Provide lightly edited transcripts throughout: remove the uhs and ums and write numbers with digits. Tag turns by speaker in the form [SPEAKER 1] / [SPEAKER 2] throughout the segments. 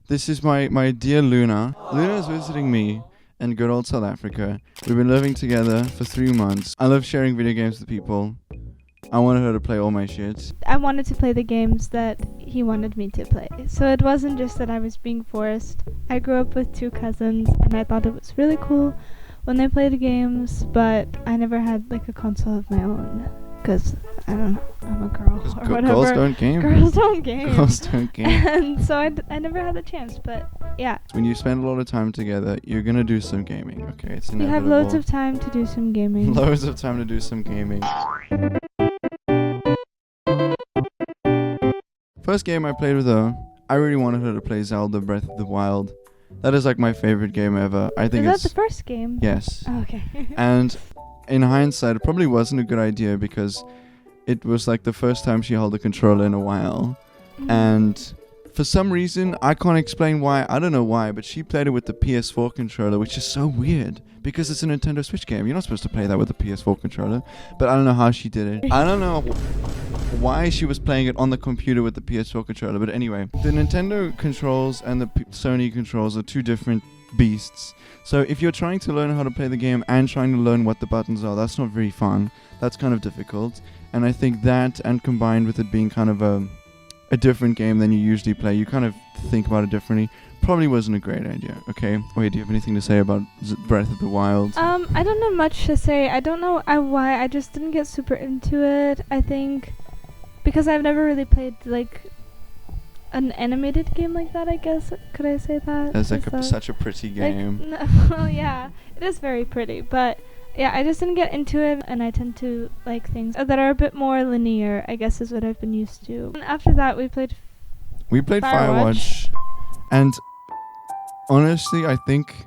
[SPEAKER 1] This is my dear Luna. Luna is visiting me in good old South Africa. We've been living together for 3 months. I love sharing video games with people. I wanted her to play all my shit.
[SPEAKER 2] I wanted to play the games that he wanted me to play. So it wasn't just that I was being forced. I grew up with 2 cousins and I thought it was really cool when they played games, but I never had like a console of my own. Because, I don't know, I'm a girl or whatever.
[SPEAKER 1] Girls don't game.
[SPEAKER 2] Girls don't game.
[SPEAKER 1] Girls don't game.
[SPEAKER 2] And so I never had the chance, but yeah.
[SPEAKER 1] When you spend a lot of time together, you're going to do some gaming, okay? It's inevitable.
[SPEAKER 2] We have loads of time to do some gaming.
[SPEAKER 1] Loads of time to do some gaming. First game I played with her, I really wanted her to play Zelda Breath of the Wild. That is like my favorite game ever. I think
[SPEAKER 2] Is that the first game?
[SPEAKER 1] Yes.
[SPEAKER 2] Oh, okay.
[SPEAKER 1] And in hindsight, it probably wasn't a good idea because it was like the first time she held a controller in a while. And for some reason, I can't explain why, I don't know why, but she played it with the PS4 controller, which is so weird because it's a Nintendo Switch game. You're not supposed to play that with the PS4 controller, but I don't know how she did it. I don't know why she was playing it on the computer with the PS4 controller, but anyway, the Nintendo controls and the Sony controls are 2 different beasts. So if you're trying to learn how to play the game and trying to learn what the buttons are, that's not very fun. That's kind of difficult. And I think that, and combined with it being kind of a different game than you usually play, you kind of think about it differently, probably wasn't a great idea. Okay, wait, do you have anything to say about Breath of the Wild?
[SPEAKER 2] I don't know much to say. I don't know why. I just didn't get super into it. I think because I've never really played like an animated game like that, I guess. Could I say that?
[SPEAKER 1] It's like such a pretty game.
[SPEAKER 2] Like, well, yeah, it is very pretty, but yeah, I just didn't get into it, and I tend to like things that are a bit more linear, I guess is what I've been used to. And after that, we played
[SPEAKER 1] Firewatch. And honestly, I think,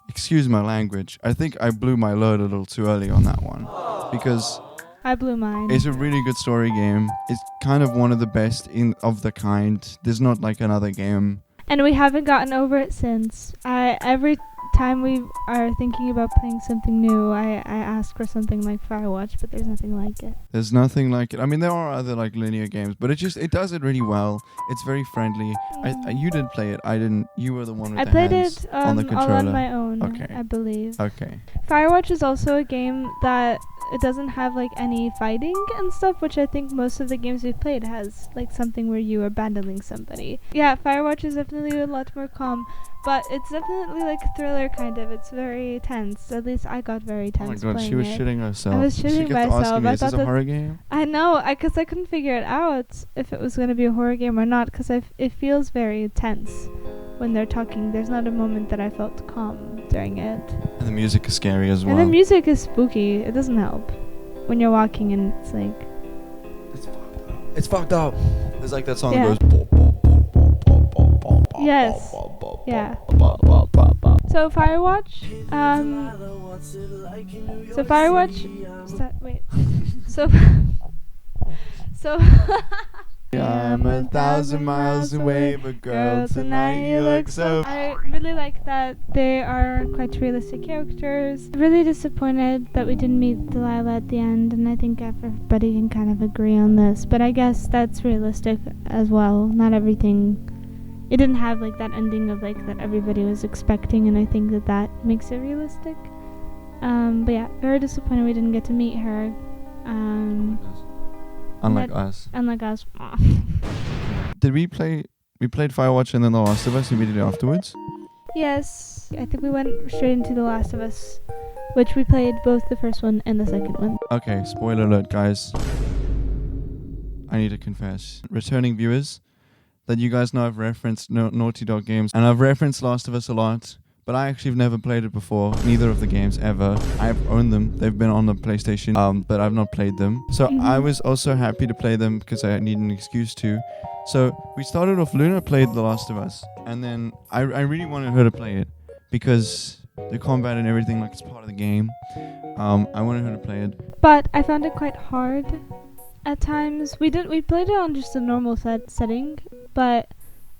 [SPEAKER 1] excuse my language, I think I blew my load a little too early on that one. Because
[SPEAKER 2] I blew mine.
[SPEAKER 1] it's a really good story game. It's kind of one of the best of the kind. There's not like another game.
[SPEAKER 2] And we haven't gotten over it since. Every time we are thinking about playing something new, I ask for something like Firewatch, but there's nothing like it.
[SPEAKER 1] There's nothing like it. I mean, there are other like linear games, but it does it really well. It's very friendly. You did play it. I didn't. You were the one with the hands on the controller.
[SPEAKER 2] All on my own,
[SPEAKER 1] Okay.
[SPEAKER 2] I believe.
[SPEAKER 1] Okay.
[SPEAKER 2] Firewatch is also a game that it doesn't have like any fighting and stuff, which I think most of the games we've played has like something where you are battling somebody. Yeah, Firewatch is definitely a lot more calm, but it's definitely like a thriller kind of. It's very tense. At least I got very tense.
[SPEAKER 1] Oh my god, she was shitting herself.
[SPEAKER 2] I was shitting myself.
[SPEAKER 1] Is this a horror game?
[SPEAKER 2] I know, because I couldn't figure it out if it was going to be a horror game or not, because it feels very tense when they're talking. There's not a moment that I felt calm during it.
[SPEAKER 1] And the music is scary as well.
[SPEAKER 2] And the music is spooky. It doesn't help when you're walking and it's like...
[SPEAKER 1] It's fucked up. There's like that song
[SPEAKER 2] Yeah.
[SPEAKER 1] that goes...
[SPEAKER 2] Yes. Yeah. So Firewatch, So
[SPEAKER 1] I'm 1,000 miles away, but girl, tonight you look so...
[SPEAKER 2] I really like that they are quite realistic characters. Really disappointed that we didn't meet Delilah at the end, and I think everybody can kind of agree on this, but I guess that's realistic as well. Not everything... It didn't have like that ending of like that everybody was expecting, and I think that makes it realistic. But yeah, very disappointed we didn't get to meet her.
[SPEAKER 1] Unlike us.
[SPEAKER 2] Unlike us.
[SPEAKER 1] Did we play... We played Firewatch and then The Last of Us immediately afterwards?
[SPEAKER 2] Yes, I think we went straight into The Last of Us, which we played both the first one and the second one.
[SPEAKER 1] Okay, spoiler alert, guys. I need to confess. Returning viewers, that you guys know I've referenced Naughty Dog games, and I've referenced Last of Us a lot, but I actually have never played it before, neither of the games ever. I've owned them, they've been on the PlayStation, but I've not played them. So I was also happy to play them because I need an excuse to. So we started off, Luna played The Last of Us, and then I really wanted her to play it because the combat and everything, like, it's part of the game. I wanted her to play it.
[SPEAKER 2] But I found it quite hard at times. We played it on just a normal setting, but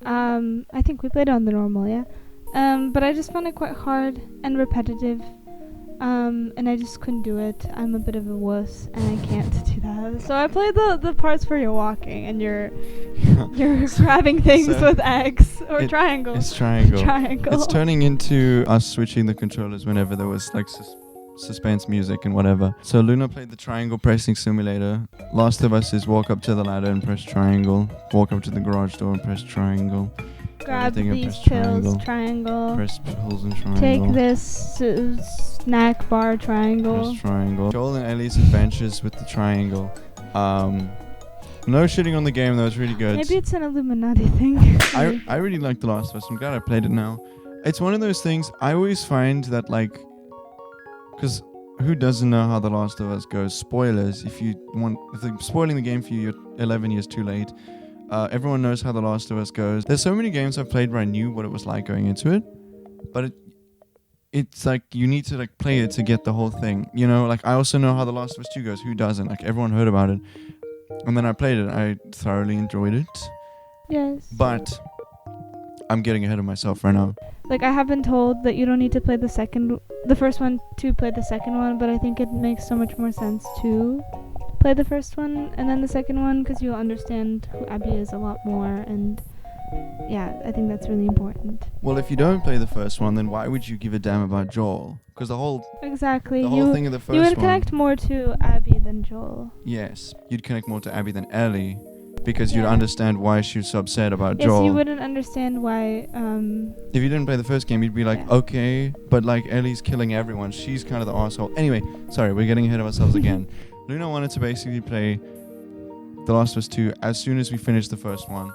[SPEAKER 2] I think we played it on the normal, yeah. But I just found it quite hard and repetitive. and I just couldn't do it. I'm a bit of a wuss, and I can't do that. So I played the parts where you're walking and you're grabbing things with X or triangle.
[SPEAKER 1] It's triangle.
[SPEAKER 2] Triangle.
[SPEAKER 1] It's turning into us switching the controllers whenever there was like suspense music and whatever. So Luna played the triangle pressing simulator. Last of Us is walk up to the ladder and press triangle. Walk up to the garage door and press triangle.
[SPEAKER 2] Grab
[SPEAKER 1] Everything
[SPEAKER 2] these
[SPEAKER 1] press
[SPEAKER 2] pills, triangle.
[SPEAKER 1] Press pills and triangle.
[SPEAKER 2] Take this snack bar, triangle.
[SPEAKER 1] Press triangle. Joel and Ellie's adventures with the triangle. No shitting on the game though, it's really good.
[SPEAKER 2] Maybe it's an Illuminati thing.
[SPEAKER 1] I really like The Last of Us. I'm glad I played it now. It's one of those things I always find that like, because who doesn't know how The Last of Us goes? Spoilers. If they're spoiling the game for you, you're 11 years too late. Everyone knows how The Last of Us goes. There's so many games I've played where I knew what it was like going into it, but it's like you need to like play it to get the whole thing. You know, like I also know how The Last of Us 2 goes. Who doesn't? Like everyone heard about it, and then I played it. I thoroughly enjoyed it.
[SPEAKER 2] Yes.
[SPEAKER 1] But I'm getting ahead of myself right now.
[SPEAKER 2] Like I have been told that you don't need to play the first one to play the second one, but I think it makes so much more sense to play the first one and then the second one, because you'll understand who Abby is a lot more, and yeah, I think that's really important.
[SPEAKER 1] Well, if you don't play the first one, then why would you give a damn about Joel? Because the whole thing of the first one,
[SPEAKER 2] you would connect more to Abby than Joel.
[SPEAKER 1] Yes, you'd connect more to Abby than Ellie, because you'd understand why she was so upset about Joel.
[SPEAKER 2] Yes, you wouldn't understand why.
[SPEAKER 1] If you didn't play the first game, you'd be like, okay, but like Ellie's killing everyone. She's kind of the arsehole. Anyway, sorry, we're getting ahead of ourselves again. Luna wanted to basically play The Last of Us 2 as soon as we finished the first one.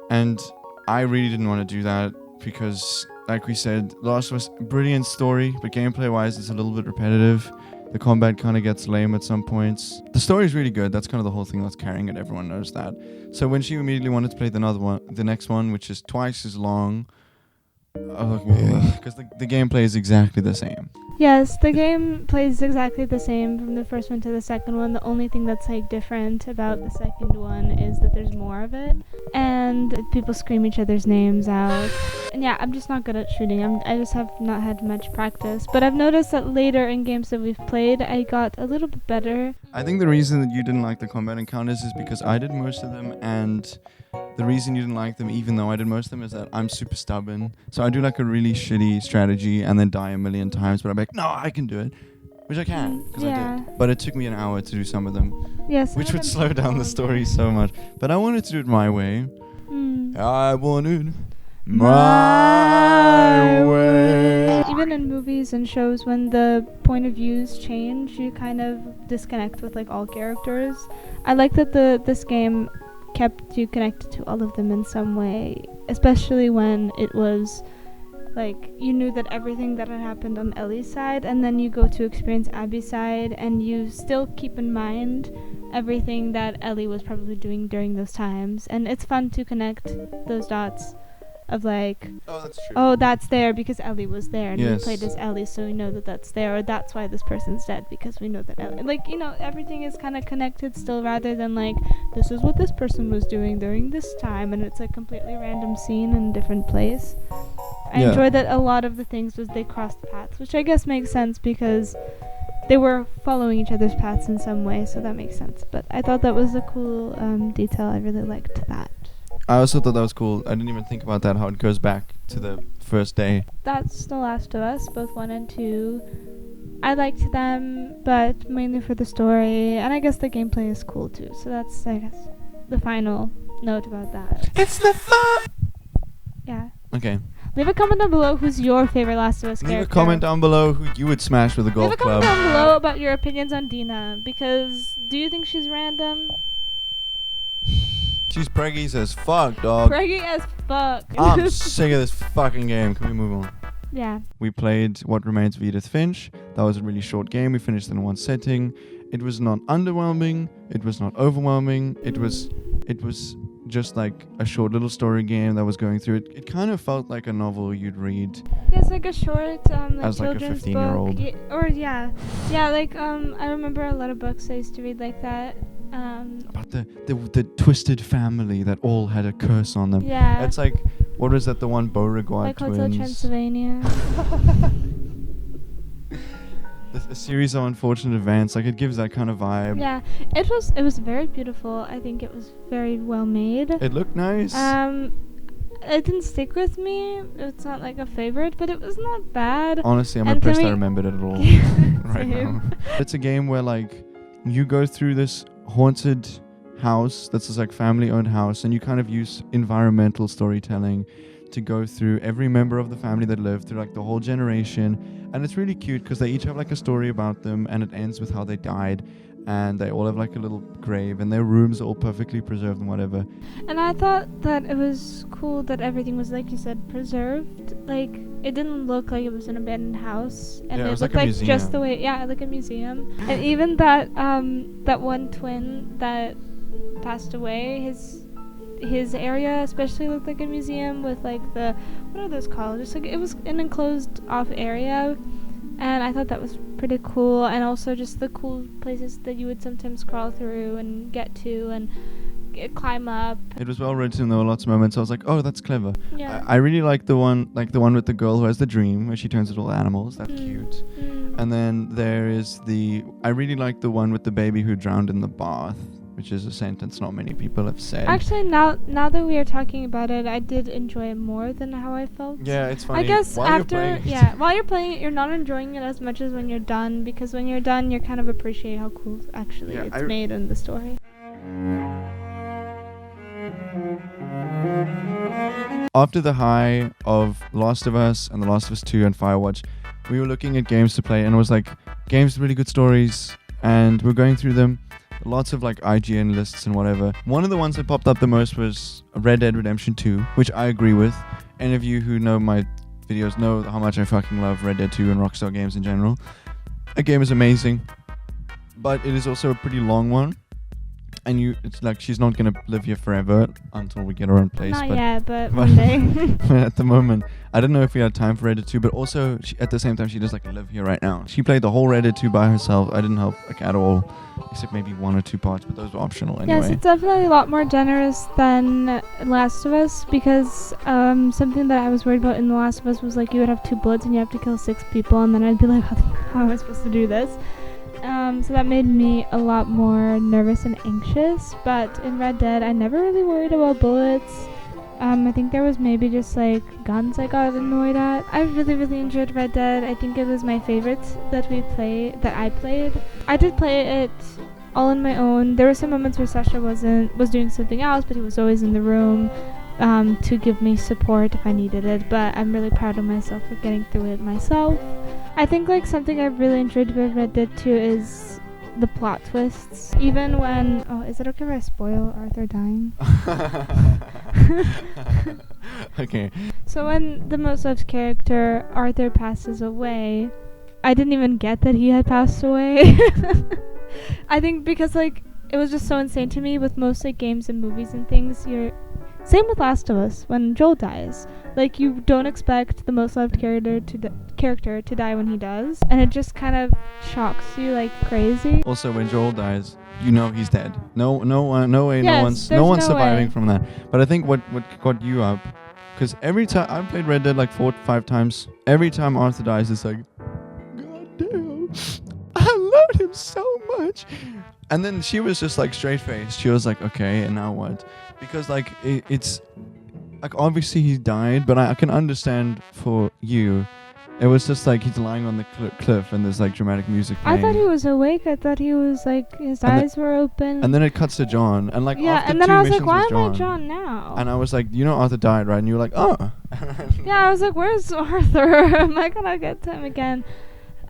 [SPEAKER 1] And I really didn't want to do that because, like we said, The Last of Us, brilliant story, but gameplay-wise, it's a little bit repetitive. The combat kind of gets lame at some points. The story is really good. That's kind of the whole thing that's carrying it. Everyone knows that. So when she immediately wanted to play the next one, which is twice as long, because the gameplay is exactly the same.
[SPEAKER 2] Yes, the game plays exactly the same from the first one to the second one. The only thing that's like different about the second one is that there's more of it, and people scream each other's names out. And yeah, I'm just not good at shooting. I just have not had much practice. But I've noticed that later in games that we've played, I got a little bit better.
[SPEAKER 1] I think the reason that you didn't like the combat encounters is because I did most of them, and the reason you didn't like them, even though I did most of them, is that I'm super stubborn. So I do like a really shitty strategy and then die a million times, but I'm like, no, I can do it. Which I can, because I did. But it took me an hour to do some of them.
[SPEAKER 2] Yes.
[SPEAKER 1] Which would slow down the story so much. But I wanted to do it my way. I wanted my way.
[SPEAKER 2] Even in movies and shows, when the point of views change, you kind of disconnect with like all characters. I like that this game kept you connected to all of them in some way, especially when it was like you knew that everything that had happened on Ellie's side, and then you go to experience Abby's side, and you still keep in mind everything that Ellie was probably doing during those times, and it's fun to connect those dots of like,
[SPEAKER 1] oh, that's true.
[SPEAKER 2] Oh, that's there because Ellie was there, and
[SPEAKER 1] yes.
[SPEAKER 2] we played as Ellie, so we know that that's there, or that's why this person's dead because we know that Ellie, like, you know, everything is kind of connected still, rather than like, this is what this person was doing during this time, and it's a completely random scene in a different place. I enjoyed that a lot of the things was they crossed paths, which I guess makes sense because they were following each other's paths in some way, so that makes sense. But I thought that was a cool detail. I really liked that.
[SPEAKER 1] I also thought that was cool. I didn't even think about that, how it goes back to the first day.
[SPEAKER 2] That's The Last of Us, both 1 and 2. I liked them, but mainly for the story, and I guess the gameplay is cool too. So that's, I guess, the final note about that.
[SPEAKER 1] It's the fun!
[SPEAKER 2] Yeah.
[SPEAKER 1] Okay.
[SPEAKER 2] Leave a comment down below who's your favorite Last of Us character.
[SPEAKER 1] Leave a comment down below who you would smash with a golf club.
[SPEAKER 2] Leave a comment down below about your opinions on Dina, because do you think she's random?
[SPEAKER 1] She's preggy as fuck, dog.
[SPEAKER 2] Preggy as fuck.
[SPEAKER 1] I'm sick of this fucking game. Can we move on?
[SPEAKER 2] Yeah.
[SPEAKER 1] We played What Remains of Edith Finch. That was a really short game. We finished in one setting. It was not underwhelming. It was not overwhelming. It was just like a short little story game that was going through it. It kind of felt like a novel you'd read.
[SPEAKER 2] Yeah, it's like a short, like
[SPEAKER 1] as like a
[SPEAKER 2] children's
[SPEAKER 1] 15-year-old.
[SPEAKER 2] book. Yeah, like I remember a lot of books I used to read like that.
[SPEAKER 1] About the twisted family that all had a curse on them.
[SPEAKER 2] Yeah.
[SPEAKER 1] It's like, what was that? The one Beauregard
[SPEAKER 2] like
[SPEAKER 1] twins.
[SPEAKER 2] Hotel Transylvania.
[SPEAKER 1] a series of unfortunate events. Like, it gives that kind of vibe.
[SPEAKER 2] Yeah, it was very beautiful. I think it was very well made.
[SPEAKER 1] It looked nice.
[SPEAKER 2] It didn't stick with me. It's not like a favorite, but it was not bad.
[SPEAKER 1] Honestly, I'm
[SPEAKER 2] And
[SPEAKER 1] impressed
[SPEAKER 2] can
[SPEAKER 1] I
[SPEAKER 2] we-
[SPEAKER 1] remembered it at all right now.
[SPEAKER 2] Same.
[SPEAKER 1] It's a game where, like, you go through this haunted house that's this, like, family-owned house, and you kind of use environmental storytelling to go through every member of the family that lived through, like, the whole generation. And it's really cute because they each have, like, a story about them, and it ends with how they died. And they all have, like, a little grave, and their rooms are all perfectly preserved and whatever.
[SPEAKER 2] And I thought that it was cool that everything was, like you said, preserved. Like, it didn't look like it was an abandoned house. And
[SPEAKER 1] Yeah, it was
[SPEAKER 2] looked
[SPEAKER 1] like a
[SPEAKER 2] just
[SPEAKER 1] museum.
[SPEAKER 2] the way, yeah, like a museum. And even that that one twin that passed away, his area especially looked like a museum with, like, the, what are those called? Just like, it was an enclosed off area. And I thought that was pretty cool, and also just the cool places that you would sometimes crawl through and get to and climb up.
[SPEAKER 1] It was well written. There were lots of moments I was like, oh, that's clever.
[SPEAKER 2] Yeah.
[SPEAKER 1] I really like the one with the girl who has the dream where she turns into all animals. That's cute. And then there is I really like the one with the baby who drowned in the bath, which is a sentence not many people have said.
[SPEAKER 2] Actually, now that we are talking about it, I did enjoy it more than how I felt.
[SPEAKER 1] Yeah, it's funny.
[SPEAKER 2] I guess
[SPEAKER 1] While you're
[SPEAKER 2] after,
[SPEAKER 1] playing it-
[SPEAKER 2] while you're playing it, you're not enjoying it as much as when you're done, because when you're done, you kind of appreciate how cool actually
[SPEAKER 1] Yeah,
[SPEAKER 2] it's made in the story.
[SPEAKER 1] After the high of Last of Us and The Last of Us 2 and Firewatch, we were looking at games to play, and it was like, games with really good stories, and we're going through them. Lots of, like, IGN lists and whatever. One of the ones that popped up the most was Red Dead Redemption 2, which I agree with. Any of you who know my videos know how much I fucking love Red Dead 2 and Rockstar games in general. A game is amazing, but it is also a pretty long one. And it's like, she's not gonna live here forever until we get our own place.
[SPEAKER 2] Not
[SPEAKER 1] but
[SPEAKER 2] yet, but one day.
[SPEAKER 1] at the moment, I don't know if we had time for Red Dead 2, but also at the same time, she does, like, live here right now. She played the whole Red Dead 2 by herself. I didn't help, like, at all, except maybe 1 or 2 parts, but those were optional anyway.
[SPEAKER 2] Yes, it's definitely a lot more generous than Last of Us, because something that I was worried about in The Last of Us was, like, you would have 2 bullets and you have to kill 6 people, and then I'd be like, how am I supposed to do this? So that made me a lot more nervous and anxious, but in Red Dead, I never really worried about bullets. I think there was maybe just, like, guns I got annoyed at. I really, really enjoyed Red Dead. I think it was my favorite that I played. I did play it all on my own. There were some moments where Sasha was doing something else, but he was always in the room to give me support if I needed it, but I'm really proud of myself for getting through it myself. I think, like, something I've really enjoyed about Red Dead 2 is the plot twists. Even when... Oh, is it okay if I spoil Arthur dying?
[SPEAKER 1] Okay.
[SPEAKER 2] So when the most loved character, Arthur, passes away, I didn't even get that he had passed away. I think because, like, it was just so insane to me with most, like, games and movies and things. Same with Last of Us, when Joel dies. Like, you don't expect the most loved character to die when he does, and it just kind of shocks you like crazy.
[SPEAKER 1] Also, when Joel dies, you know he's dead. No way,
[SPEAKER 2] Yes,
[SPEAKER 1] no one's
[SPEAKER 2] there's no
[SPEAKER 1] surviving
[SPEAKER 2] way.
[SPEAKER 1] from that. But I think what got you up, because every time I've played Red Dead like 4 to 5 times, every time Arthur dies, it's like, God damn, I loved him so much. And then she was just like straight faced. She was like, okay, and now what? Because like it's like, obviously he died, but I can understand for you. It was just like he's lying on the cliff and there's like dramatic music playing.
[SPEAKER 2] I thought he was awake. I thought he was like, his eyes were open.
[SPEAKER 1] And then it cuts to John, and like
[SPEAKER 2] yeah,
[SPEAKER 1] after
[SPEAKER 2] and then
[SPEAKER 1] 2
[SPEAKER 2] I was like,
[SPEAKER 1] missions
[SPEAKER 2] why
[SPEAKER 1] was
[SPEAKER 2] am I John now?
[SPEAKER 1] And I was like, you know, Arthur died, right? And you were like, oh.
[SPEAKER 2] Yeah, I was like, where's Arthur? Am I gonna get to him again?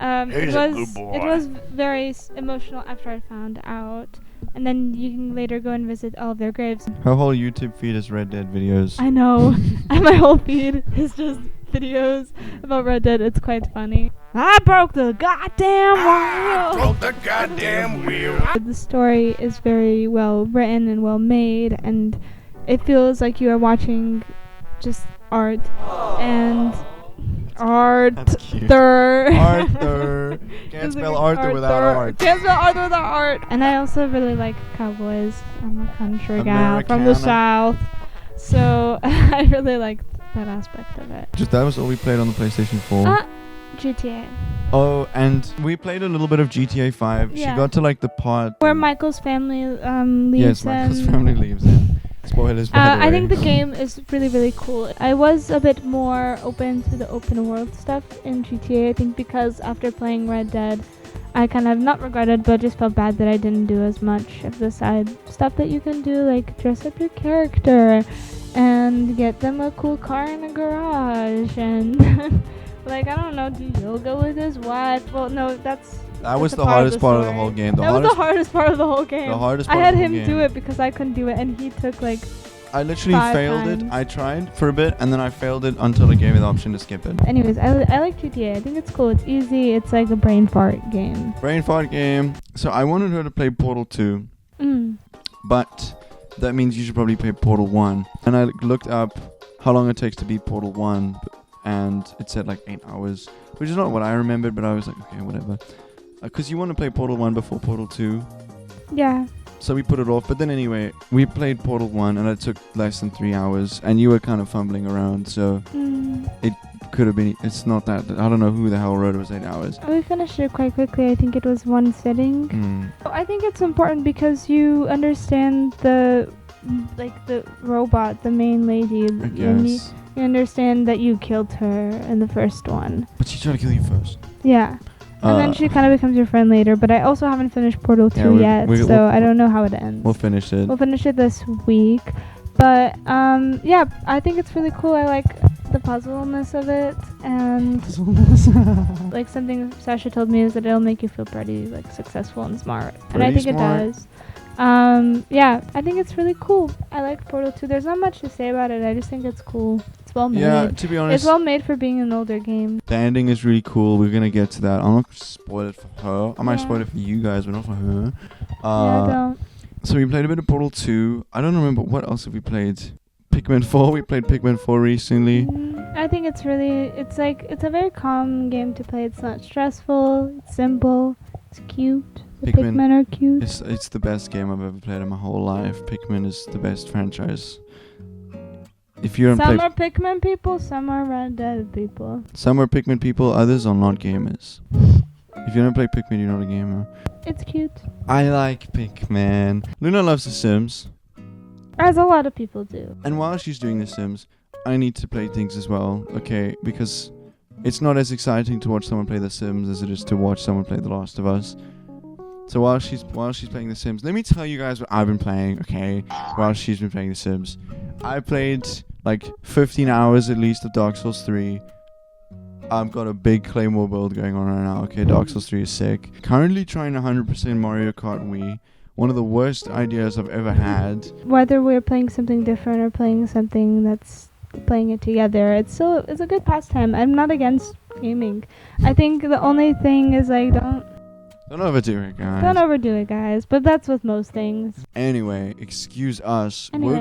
[SPEAKER 3] He's a good boy.
[SPEAKER 2] It was very emotional after I found out. And then you can later go and visit all of their graves.
[SPEAKER 1] Her whole YouTube feed is Red Dead videos.
[SPEAKER 2] I know. And my whole feed is just videos about Red Dead. It's quite funny. I broke the goddamn wheel!
[SPEAKER 3] Broke the goddamn wheel.
[SPEAKER 2] The story is very well written and well made, and it feels like you are watching just art. And
[SPEAKER 1] That's cute. Arthur. Can't
[SPEAKER 2] It's
[SPEAKER 1] spell
[SPEAKER 2] like
[SPEAKER 1] Arthur without art.
[SPEAKER 2] Can't spell Arthur without art. And I also really like cowboys. I'm a country gal from the
[SPEAKER 1] Americana.
[SPEAKER 2] South. So I really like that aspect of it.
[SPEAKER 1] Just that was all we played on the PlayStation 4.
[SPEAKER 2] GTA.
[SPEAKER 1] Oh, and we played a little bit of GTA 5.
[SPEAKER 2] Yeah.
[SPEAKER 1] She got to like the part
[SPEAKER 2] Where Michael's family leaves
[SPEAKER 1] yes, Michael's
[SPEAKER 2] him.
[SPEAKER 1] family leaves him. Spoilers, by the way.
[SPEAKER 2] I think the game is really, really cool. I was a bit more open to the open world stuff in GTA, I think, because after playing Red Dead, I kind of not regretted, but just felt bad that I didn't do as much of the side stuff that you can do, like dress up your character and get them a cool car in a garage and like, I don't know, do yoga with his wife. Well, no, that
[SPEAKER 1] was the hardest part of the whole game.
[SPEAKER 2] That was the hardest part of the whole game.
[SPEAKER 1] The hardest
[SPEAKER 2] I
[SPEAKER 1] part
[SPEAKER 2] had
[SPEAKER 1] of the
[SPEAKER 2] him
[SPEAKER 1] whole
[SPEAKER 2] do
[SPEAKER 1] game.
[SPEAKER 2] it because I couldn't do it, and he took like
[SPEAKER 1] I literally
[SPEAKER 2] 5
[SPEAKER 1] failed
[SPEAKER 2] times.
[SPEAKER 1] it. I tried for a bit, and then I failed it until it gave me the option to skip it.
[SPEAKER 2] Anyways, I like GTA. I think it's cool. It's easy. It's like a brain fart game.
[SPEAKER 1] Brain fart game. So I wanted her to play Portal 2, but that means you should probably play Portal 1. And I looked up how long it takes to beat Portal 1, and it said like 8 hours, which is not what I remembered, but I was like, okay, whatever. Because you want to play Portal 1 before Portal 2.
[SPEAKER 2] Yeah.
[SPEAKER 1] So we put it off. But then anyway, we played Portal 1, and it took less than 3 hours, and you were kind of fumbling around, so it could have been. It's not that. I don't know who the hell wrote it was 8 hours.
[SPEAKER 2] We finished it quite quickly. I think it was one sitting. I think it's important because you understand the robot, the main lady,
[SPEAKER 1] I
[SPEAKER 2] and
[SPEAKER 1] guess.
[SPEAKER 2] you understand that you killed her in the first one.
[SPEAKER 1] But she tried to kill you first.
[SPEAKER 2] Yeah. And then she kind of becomes your friend later, but I also haven't finished Portal 2 yet, so I don't know how it ends.
[SPEAKER 1] We'll finish it.
[SPEAKER 2] We'll finish it this week. But, yeah, I think it's really cool. I like the puzzleness of it, and like something Sasha told me is that it'll make you feel pretty, like, successful and smart. And I
[SPEAKER 1] Pretty
[SPEAKER 2] think
[SPEAKER 1] smart.
[SPEAKER 2] it does. Yeah, I think it's really cool. I like Portal 2. There's not much to say about it. I just think it's cool. It's well made.
[SPEAKER 1] Yeah, to be honest,
[SPEAKER 2] It's well made for being an older game.
[SPEAKER 1] the ending is really cool. We're gonna get to that. I'm not gonna spoil it for her. I might
[SPEAKER 2] Yeah.
[SPEAKER 1] spoil it for you guys, but not for her.
[SPEAKER 2] Yeah, don't.
[SPEAKER 1] So we played a bit of Portal 2. I don't remember what else have we played. Pikmin 4. We played Pikmin 4 recently.
[SPEAKER 2] I think it's a very calm game to play. It's not stressful. It's simple. It's cute. The Pikmin are cute.
[SPEAKER 1] It's the best game I've ever played in my whole life. Pikmin is the best franchise. If you don't
[SPEAKER 2] Some
[SPEAKER 1] play,
[SPEAKER 2] are Pikmin people, some are Red Dead people.
[SPEAKER 1] some are Pikmin people, others are not gamers. If you don't play Pikmin, you're not a gamer.
[SPEAKER 2] It's cute.
[SPEAKER 1] I like Pikmin. Luna loves The Sims,
[SPEAKER 2] As a lot of people do.
[SPEAKER 1] and while she's doing The Sims, I need to play things as well, okay? Because it's not as exciting to watch someone play The Sims as it is to watch someone play The Last of Us. So while she's playing The Sims, let me tell you guys what I've been playing, okay? While she's been playing The Sims, I played like 15 hours at least of Dark Souls 3. I've got a big Claymore build going on right now, okay? Dark Souls 3 is sick. Currently trying 100% Mario Kart Wii. One of the worst ideas I've ever had.
[SPEAKER 2] Whether we're playing something different or playing something that's playing it together, it's a good pastime. I'm not against gaming. I think the only thing is like don't
[SPEAKER 1] overdo it, guys.
[SPEAKER 2] don't overdo it, guys. But that's with most things.
[SPEAKER 1] Anyway, excuse us.
[SPEAKER 2] Anyways.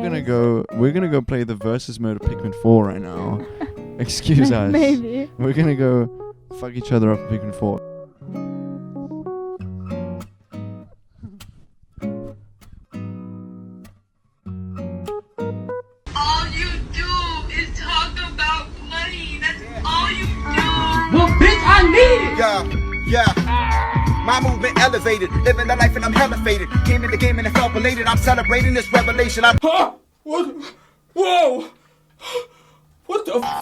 [SPEAKER 1] We're gonna go play the versus mode of Pikmin 4 right now. Excuse us.
[SPEAKER 2] Maybe.
[SPEAKER 1] We're gonna go fuck each other up in Pikmin 4.
[SPEAKER 4] All you do is talk about money. That's all you do.
[SPEAKER 5] Well, bitch, I need it.
[SPEAKER 3] Yeah. My movement elevated, living the life and I'm hella faded. Came in the game and I felt belated. I'm celebrating this revelation.
[SPEAKER 5] Huh? What? Whoa! What the